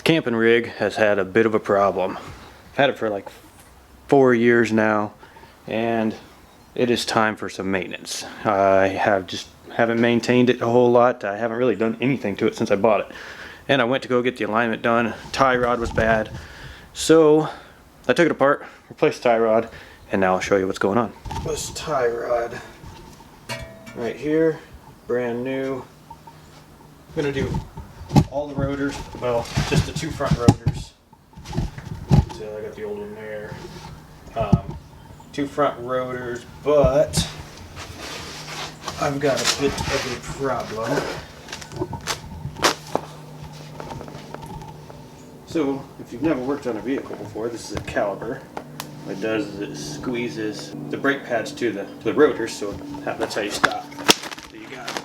camping rig has had a bit of a problem. I've had it for like 4 years now, and it is time for some maintenance. I haven't maintained it a whole lot. I haven't really done anything to it since I bought it. And I went to go get the alignment done. Tie rod was bad. So I took it apart, replaced the tie rod, and now I'll show you what's going on. This tie rod right here, brand new. I'm gonna do all the rotors, well, just the two front rotors. So I got the old one there. Two front rotors, but I've got a bit of a problem. So, if you've never worked on a vehicle before, this is a caliper. What it does is it squeezes the brake pads to the rotors, so that's how you stop. So you got it.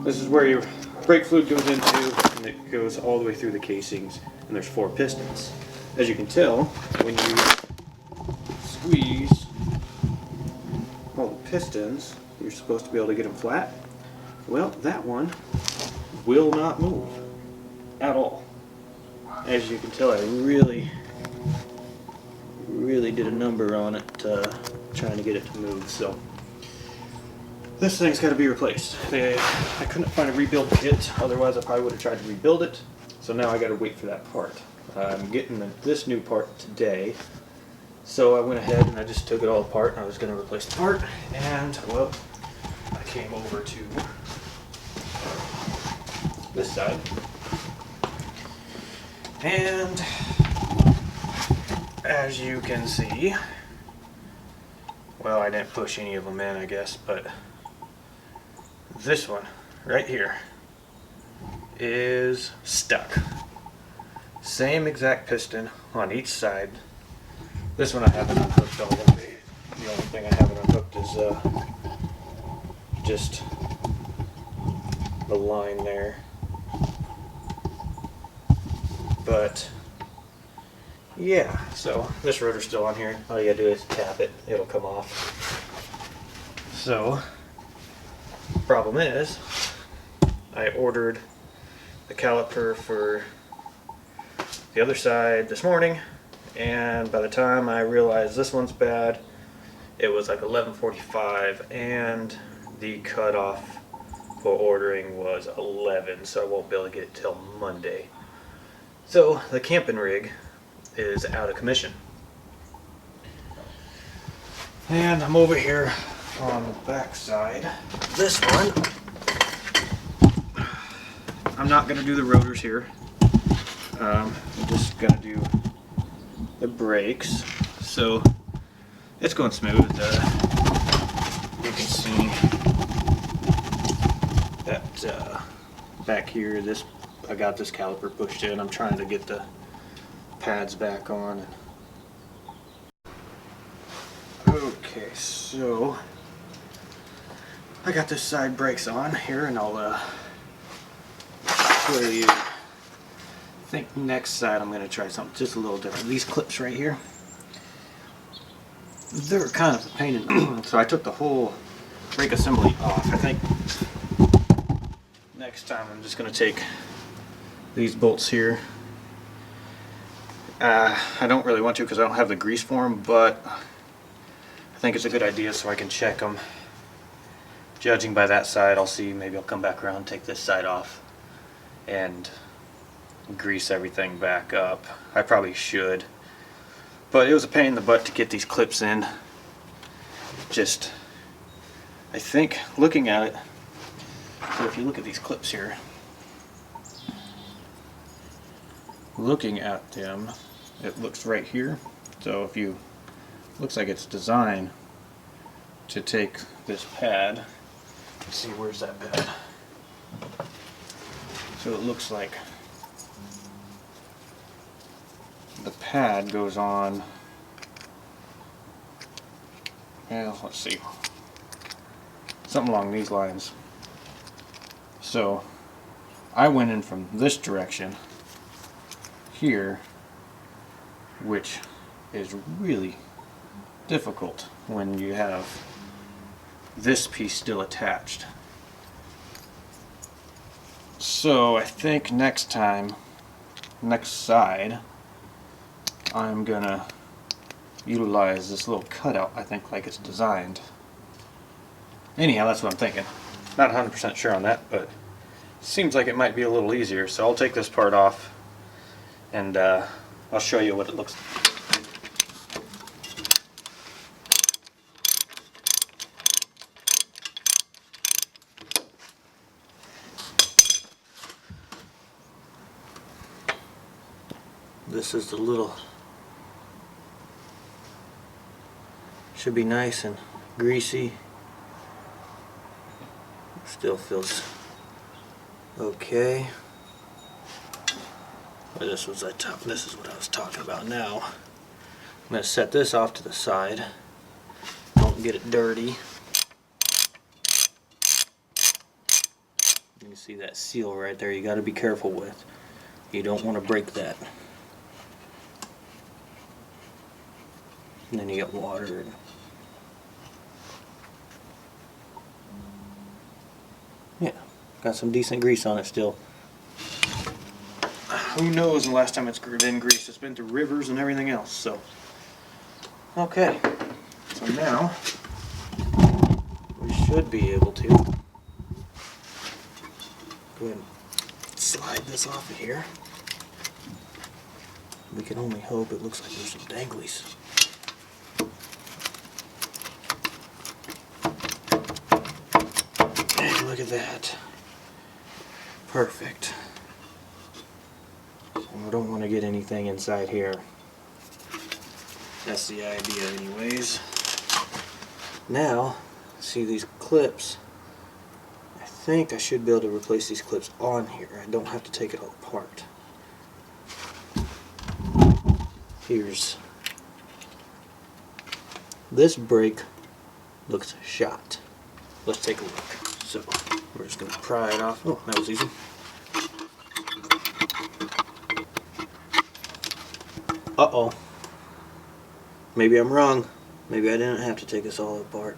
This is where your brake fluid goes into, and it goes all the way through the casings, and there's 4 pistons. As you can tell, when you squeeze all the pistons, you're supposed to be able to get them flat. Well, that one will not move at all. As you can tell, I really did a number on it trying to get it to move. So this thing's got to be replaced. I couldn't find a rebuild kit, otherwise I probably would have tried to rebuild it. So now I got to wait for that part. I'm getting this new part today. So I went ahead and I just took it all apart, and I was going to replace the part. And well, I came over to this side. And as you can see, well, I didn't push any of them in, I guess, but this one right here is stuck. Same exact piston on each side. This one I haven't unhooked all the way. The only thing I haven't unhooked is just the line there. But yeah, so this rotor's still on here. All you gotta do is tap it, it'll come off. So, problem is, I ordered the caliper for the other side this morning, and by the time I realized this one's bad, it was like 11:45, and the cutoff for ordering was 11, so I won't be able to get it till Monday. So the camping rig is out of commission. And I'm over here on the back side. This one, I'm not going to do the rotors here. I'm just going to do the brakes. So it's going smooth. You can see that back here, I got this caliper pushed in. I'm trying to get the pads back on. Okay, so I got this side brakes on here, and I'll show you. I think next side I'm going to try something just a little different. These clips right here, they're kind of a pain in the so I took the whole brake assembly off. I think next time I'm just going to take these bolts here. I don't really want to because I don't have the grease for them, but I think it's a good idea so I can check them. Judging by that side, I'll see, maybe I'll come back around, take this side off, and grease everything back up. I probably should, but it was a pain in the butt to get these clips in. Just, I think, looking at it, so if you look at these clips here, looking at them, it looks right here. So if you, looks like it's designed to take this pad. Let's see, where's that pad? So it looks like the pad goes on. Well, let's see, something along these lines. So I went in from this direction here, which is really difficult when you have this piece still attached. So I think next side, I'm gonna utilize this little cutout, I think, like it's designed. Anyhow, that's what I'm thinking. Not 100% sure on that, but seems like it might be a little easier. So I'll take this part off and I'll show you what it looks like. This is the little, should be nice and greasy. Still feels okay. But this is what I was talking about now. I'm going to set this off to the side. Don't get it dirty. You can see that seal right there. You got to be careful with. You don't want to break that. And then you got water. And yeah, got some decent grease on it still. Who knows the last time it's been greased? It's been through rivers and everything else. So, okay. So now we should be able to go ahead and slide this off of here. We can only hope. It looks like there's some danglies. Hey, look at that. Perfect. And we don't want to get anything inside here. That's the idea anyways. Now, see these clips. I think I should be able to replace these clips on here. I don't have to take it all apart. Here's this brake looks shot. Let's take a look. So we're just gonna pry it off. Oh, that was easy. Uh-oh. Maybe I'm wrong. Maybe I didn't have to take this all apart.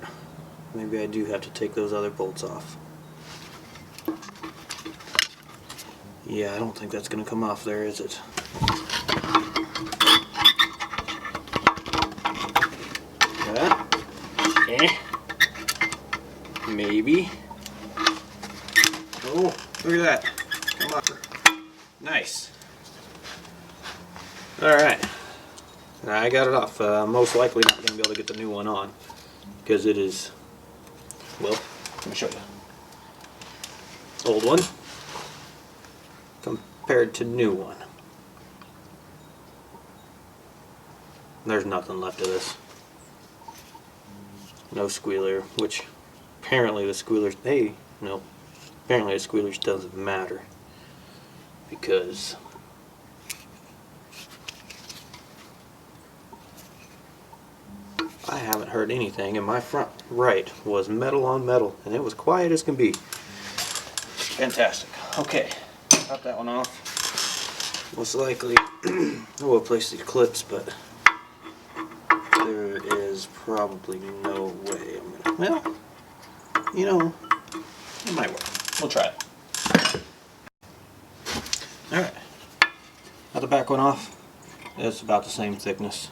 Maybe I do have to take those other bolts off. Yeah, I don't think that's gonna come off there, is it? Maybe. Oh, look at that. Come on. Nice. Alright. I got it off. Most likely not going to be able to get the new one on. Because it is, well, let me show you. Old one compared to new one. There's nothing left of this. No squealer, which apparently the squealers, hey, no, apparently the squealers doesn't matter because I haven't heard anything, and my front right was metal on metal, and it was quiet as can be. Fantastic. Okay, got that one off. Most likely, we'll replace these clips, but there is probably no way I'm gonna, well, you know, it might work. We'll try it. Alright. Got the back one off. It's about the same thickness.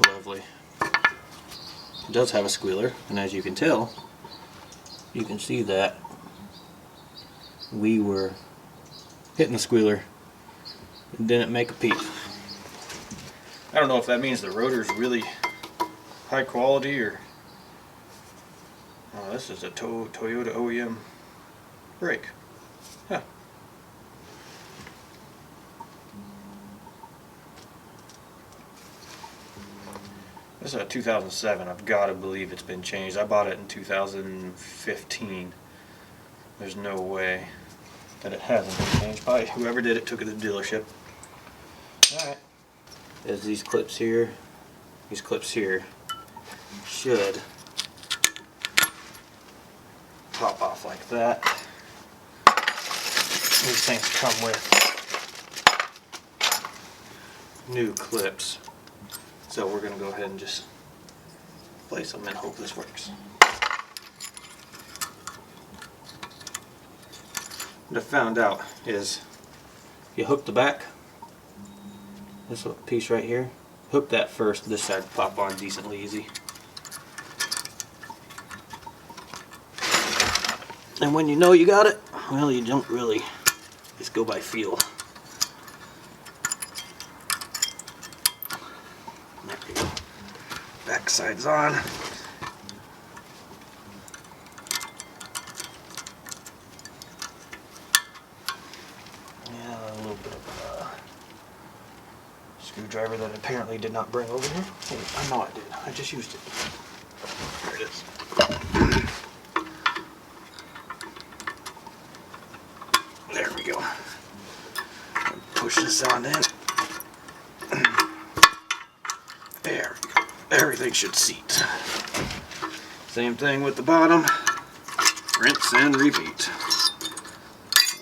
Lovely. It does have a squealer, and as you can tell, you can see that we were hitting the squealer and didn't make a peep. I don't know if that means the rotor's really high quality or... Oh, this is a Toyota OEM brake. Huh. This is a 2007. I've got to believe it's been changed. I bought it in 2015. There's no way that it hasn't been changed. Probably whoever did it took it to the dealership. Alright. There's these clips here. These clips here should pop off like that. These things come with new clips. So we're going to go ahead and just place them and hope this works. what I found out is you hook the back, this little piece right here, hook that first, this side will pop on decently easy. And when you know you got it, well, you don't really just go by feel. There we go. Back side's on. Yeah, a little bit of a screwdriver that apparently did not bring over here. Hey, I know I did. I just used it. There it is. There we go. Push this on in. There we go. Everything should seat. Same thing with the bottom. Rinse and repeat.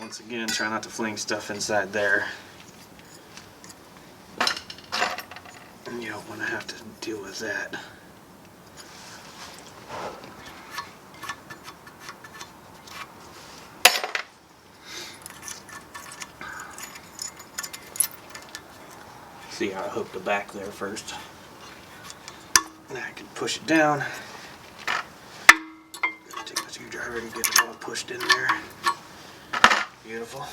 Once again, try not to fling stuff inside there. You don't want to have to deal with that. See how I hooked the back there first. Now I can push it down. Take my screwdriver and get it all pushed in there. Beautiful.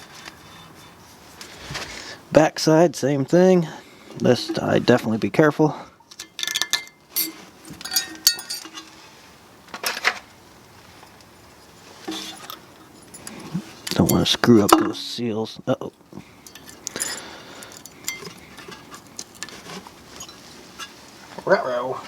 Back side, same thing. This side, definitely be careful. Don't want to screw up those seals. Uh-oh. Ruh-roh.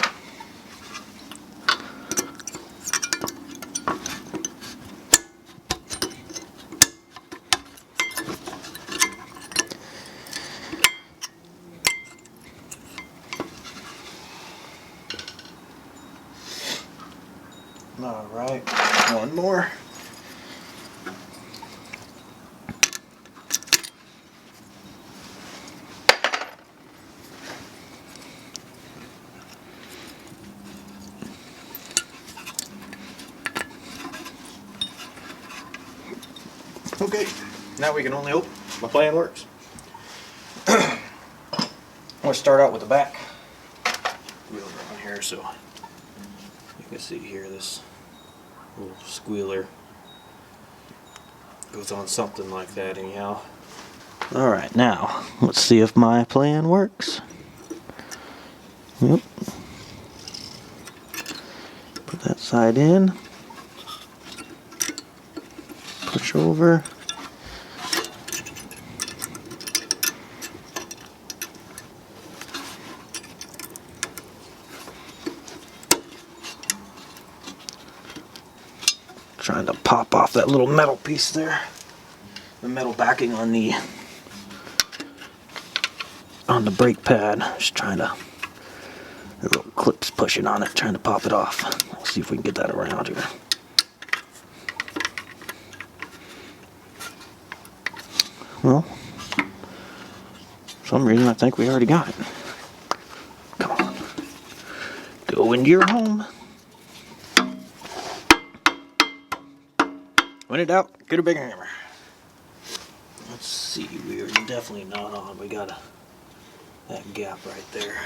All right, one more. Okay, now we can only hope my plan works. I'm going to start out with the back wheel around here, so you can see here this little squealer goes on something like that anyhow. Alright, now let's see if my plan works. Yep. Put that side in. Push over. Trying to pop off that little metal piece there. The metal backing on the brake pad. Just trying to, the little clips pushing on it, trying to pop it off. Let's see if we can get that around here. Well, for some reason I think we already got it. Come on. Go into your home. When in doubt, get a bigger hammer. Let's see, we are definitely not on. We got that gap right there.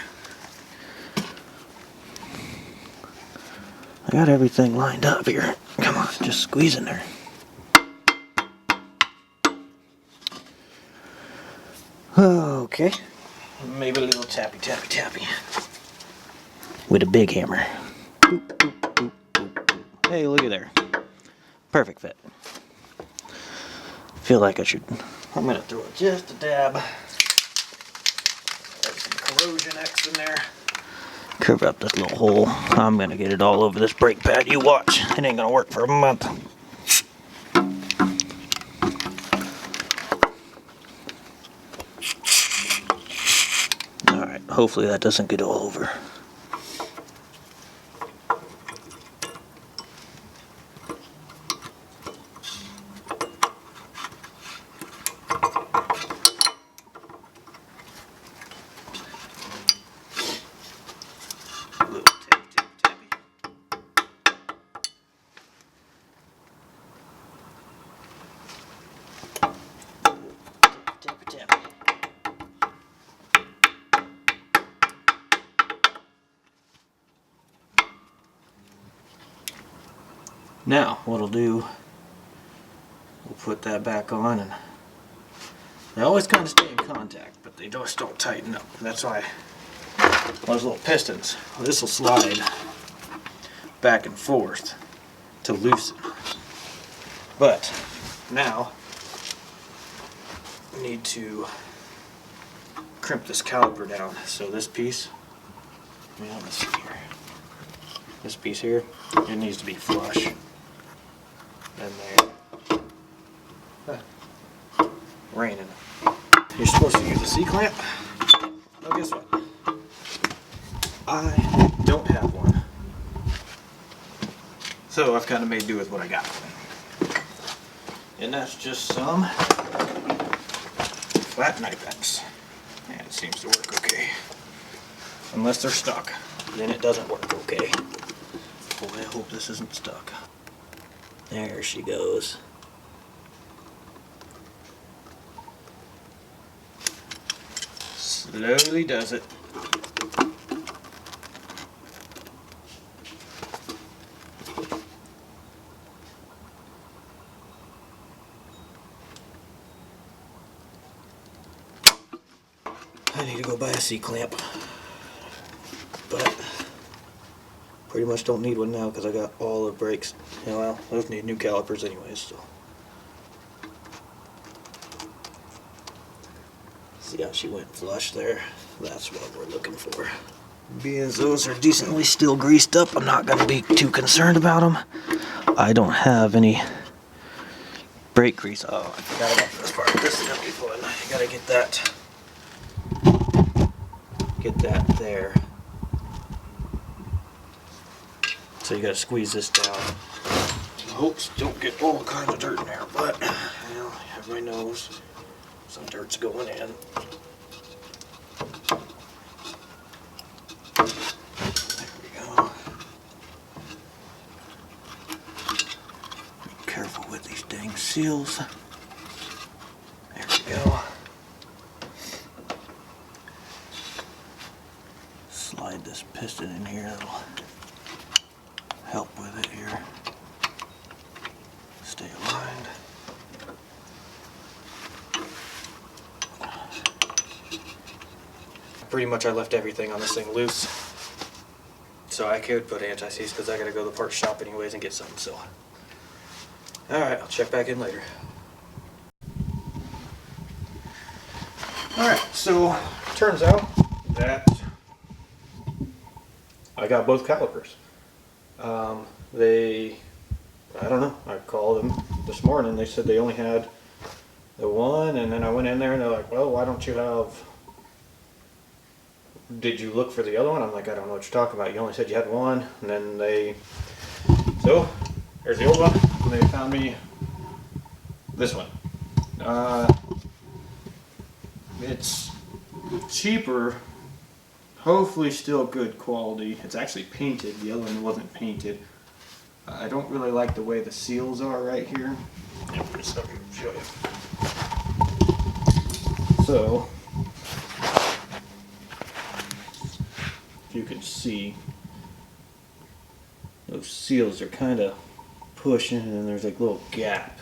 I got everything lined up here. Come on, just squeeze in there. Okay. Maybe a little tappy, tappy, tappy. With a big hammer. Boop, boop, boop, boop, boop. Hey, look at there. Perfect fit. Feel like I'm gonna throw it just a dab. There's some corrosion X in there. Curve up this little hole. I'm gonna get it all over this brake pad. You watch. It ain't gonna work for a month. Alright, hopefully that doesn't get all over. Now, what I'll do, we'll put that back on, and they always kind of stay in contact, but they just don't tighten up. That's why those little pistons, this will slide back and forth to loosen. But now, we need to crimp this caliper down. So this piece, let's see here. This piece here, it needs to be flush. And there. Raining. You're supposed to use a C-clamp. Well, guess what? I don't have one. So I've kind of made do with what I got. And that's just some flat knife X. And it seems to work okay. Unless they're stuck, then it doesn't work okay. Boy, I hope this isn't stuck. There she goes. Slowly does it. I need to go buy a C-clamp, but pretty much don't need one now because I got all the brakes. Yeah, well, those need new calipers anyways, so. See how she went flush there? That's what we're looking for. Being as those are decently still greased up, I'm not going to be too concerned about them. I don't have any brake grease. Oh, I forgot about this part. This is going to be fun. You got to get that there. So you got to squeeze this down. Hopes don't get all kinds of dirt in there, but well, everybody knows some dirt's going in. There we go. Be careful with these dang seals. There we go. Slide this piston in here. That'll help with it here. Stay aligned. Pretty much I left everything on this thing loose. So I could put anti-seize because I gotta go to the parts shop anyways and get some, so. Alright, I'll check back in later. Alright, so turns out that I got both calipers. I don't know, I called them this morning. They said they only had the one, and then I went in there and they're like, well, why don't you have, did you look for the other one? I'm like, I don't know what you're talking about. You only said you had one. And then so there's the old one, and they found me this one. It's cheaper, hopefully still good quality. It's actually painted. The other one wasn't painted. I don't really like the way the seals are right here. Yeah, just let me show you. So, if you can see, those seals are kind of pushing, and then there's like a little gap.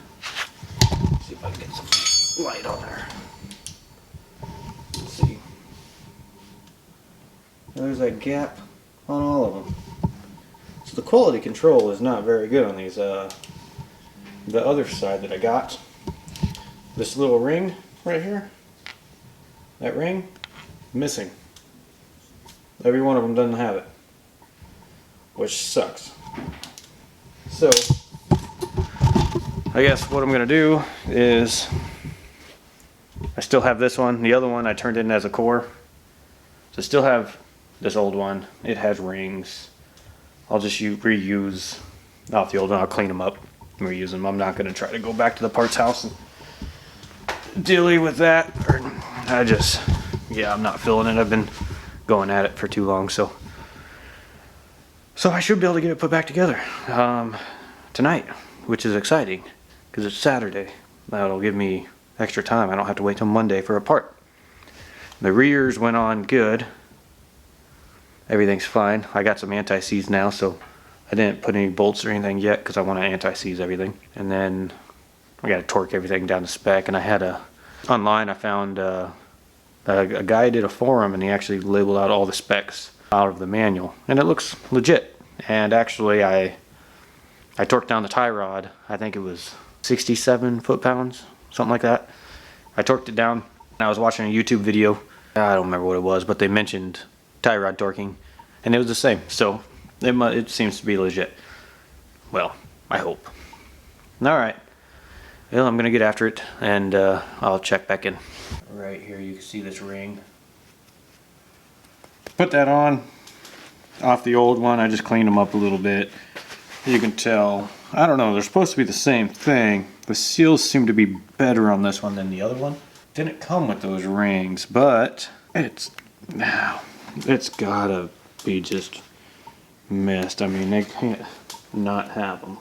Let's see if I can get some light on there. Let's see. There's that gap on all of them. So the quality control is not very good on these. The other side that I got, this little ring right here, that ring, missing. Every one of them doesn't have it, which sucks. So I guess what I'm gonna do is, I still have this one. The other one I turned in as a core. So I still have this old one. It has rings. I'll just reuse off the old one. I'll clean them up and reuse them. I'm not going to try to go back to the parts house and dilly with that. I'm not feeling it. I've been going at it for too long. So I should be able to get it put back together tonight, which is exciting because it's Saturday. That'll give me extra time. I don't have to wait till Monday for a part. The rears went on good. Everything's fine. I got some anti-seize now, so I didn't put any bolts or anything yet because I want to anti-seize everything. And then I got to torque everything down to spec. And I had online I found a guy did a forum and he actually labeled out all the specs out of the manual. And it looks legit. And actually I torqued down the tie rod. I think it was 67 foot-pounds, something like that. I torqued it down. And I was watching a YouTube video. I don't remember what it was, but they mentioned tie rod torquing. And it was the same. So it seems to be legit. Well, I hope. Alright. Well, I'm going to get after it, and I'll check back in. Right here you can see this ring. Put that on. Off the old one, I just cleaned them up a little bit. You can tell, I don't know, they're supposed to be the same thing. The seals seem to be better on this one than the other one. Didn't come with those rings, but it's gotta be just messed. I mean, they can't not have them.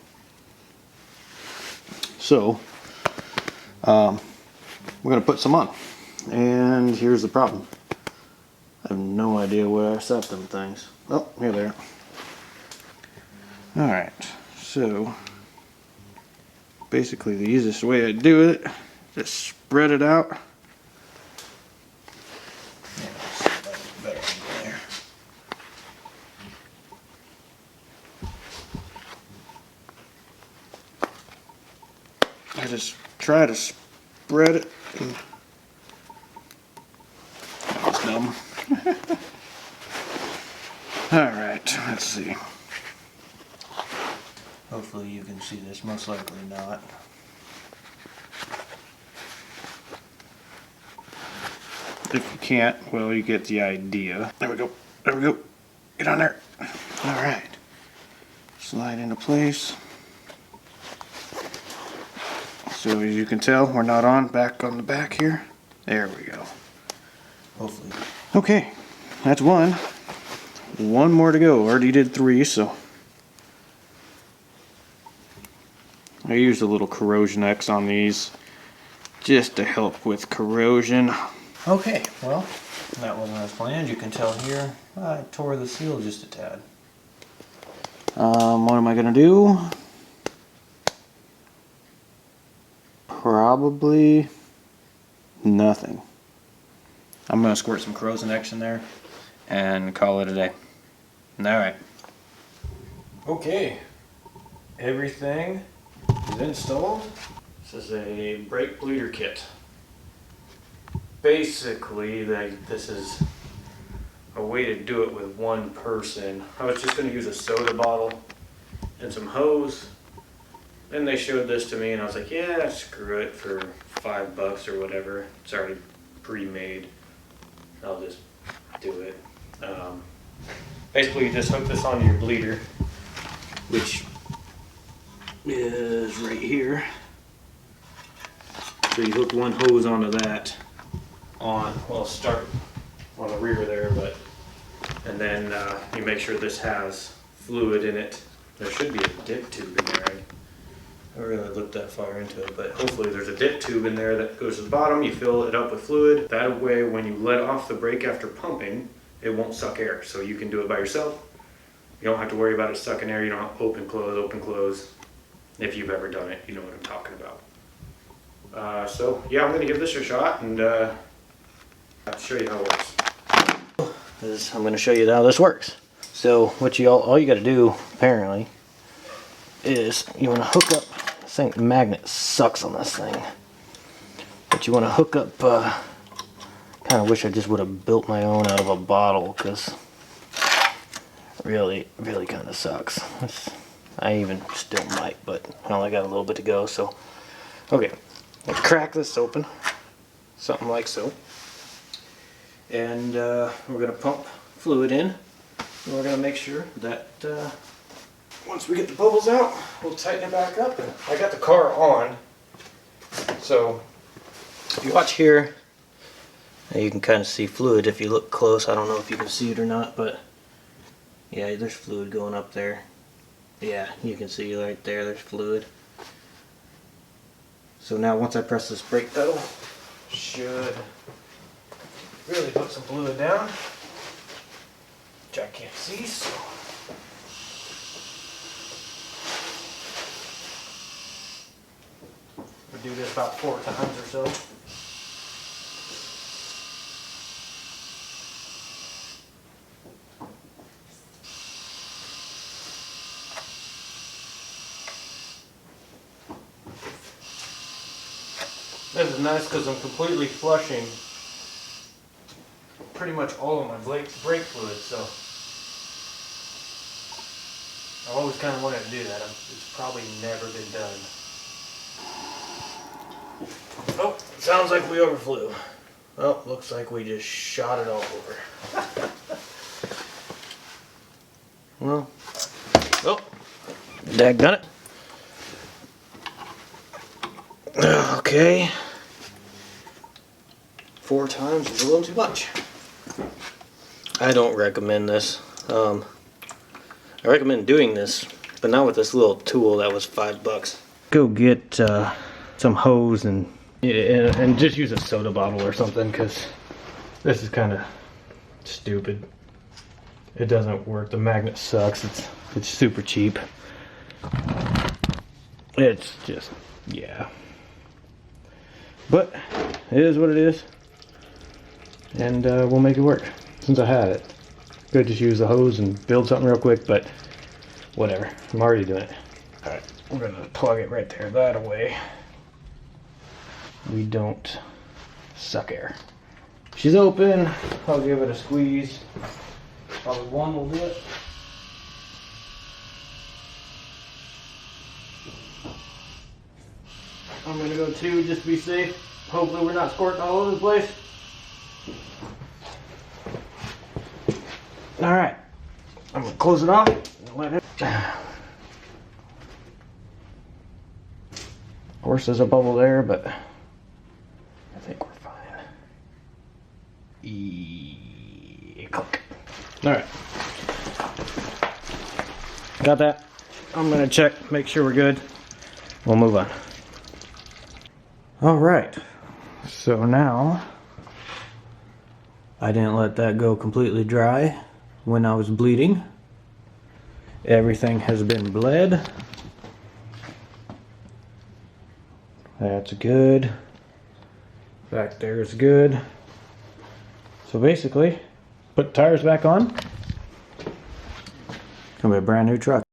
So we're gonna put some on, and here's the problem. I have no idea where I set them things. Oh, here they are. All right, so basically the easiest way to do it, just spread it out. I just try to spread it. That was dumb. Alright, let's see. Hopefully you can see this, most likely not. If you can't, well, you get the idea. There we go. There we go. Get on there. Alright. Slide into place. So as you can tell, we're not on the back here. There we go. Hopefully. Okay, that's one. One more to go. Already did 3, so. I used a little corrosion X on these just to help with corrosion. Okay, well, that wasn't as planned. You can tell here, I tore the seal just a tad. What am I gonna do? Probably nothing. I'm gonna squirt some corrosion X in there and call it a day. Alright. Okay. Everything is installed. This is a brake bleeder kit. Basically, this is a way to do it with one person. I was just gonna use a soda bottle and some hose. Then they showed this to me and I was like, yeah, screw it, for $5 or whatever. It's already pre-made. I'll just do it. Basically, you just hook this onto your bleeder, which is right here. So you hook one hose onto that well, start on the rear there, and then you make sure this has fluid in it. There should be a dip tube in there. I really looked that far into it, but hopefully there's a dip tube in there that goes to the bottom. You fill it up with fluid. That way, when you let off the brake after pumping, it won't suck air. So you can do it by yourself. You don't have to worry about it sucking air. You don't open, close. If you've ever done it, you know what I'm talking about. So yeah, I'm gonna give this a shot and I'll show you how it works. I'm gonna show you how this works. So what all you gotta do, apparently, is you want to hook up this thing. The magnet sucks on this thing, but you want to hook up kind of wish I just would have built my own out of a bottle, because really kind of sucks. I even still might, but I only got a little bit to go. So okay, let's crack this open, something like so, and we're gonna pump fluid in, and we're gonna make sure that once we get the bubbles out, we'll tighten it back up. And I got the car on, so if you watch here, you can kind of see fluid if you look close. I don't know if you can see it or not, but yeah, there's fluid going up there. Yeah, you can see right there, there's fluid. So now once I press this brake pedal, should really put some fluid down, which I can't see, so I do this about 4 times or so. This is nice because I'm completely flushing pretty much all of my brake fluid, so I've always kind of wanted to do that. It's probably never been done. Oh, sounds like we overflew. Oh, looks like we just shot it all over. Well, oh, daggone it. Okay. 4 times is a little too much. I don't recommend this. I recommend doing this, but not with this little tool that was $5. Go get some hose and just use a soda bottle or something, because this is kind of stupid. It doesn't work. The magnet sucks. It's super cheap. It's just, yeah. But it is what it is, and we'll make it work. Since I had it, could just use the hose and build something real quick, but whatever. I'm already doing it. All right, we're gonna plug it right there, that away. We don't suck air. She's open. I'll give it a squeeze. Probably 1 will do it. I'm gonna go 2 just to be safe. Hopefully we're not squirting all over the place. All right, I'm gonna close it off and let it. Of course, there's a bubble there, but I think we're fine. Click. All right, got that. I'm gonna check, make sure we're good. We'll move on. All right, so now I didn't let that go completely dry when I was bleeding. Everything has been bled. That's good. Back there is good. So basically, put the tires back on. Gonna be a brand new truck.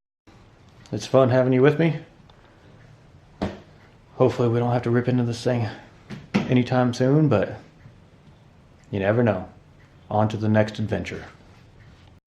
It's fun having you with me. Hopefully we don't have to rip into this thing anytime soon, but you never know. On to the next adventure.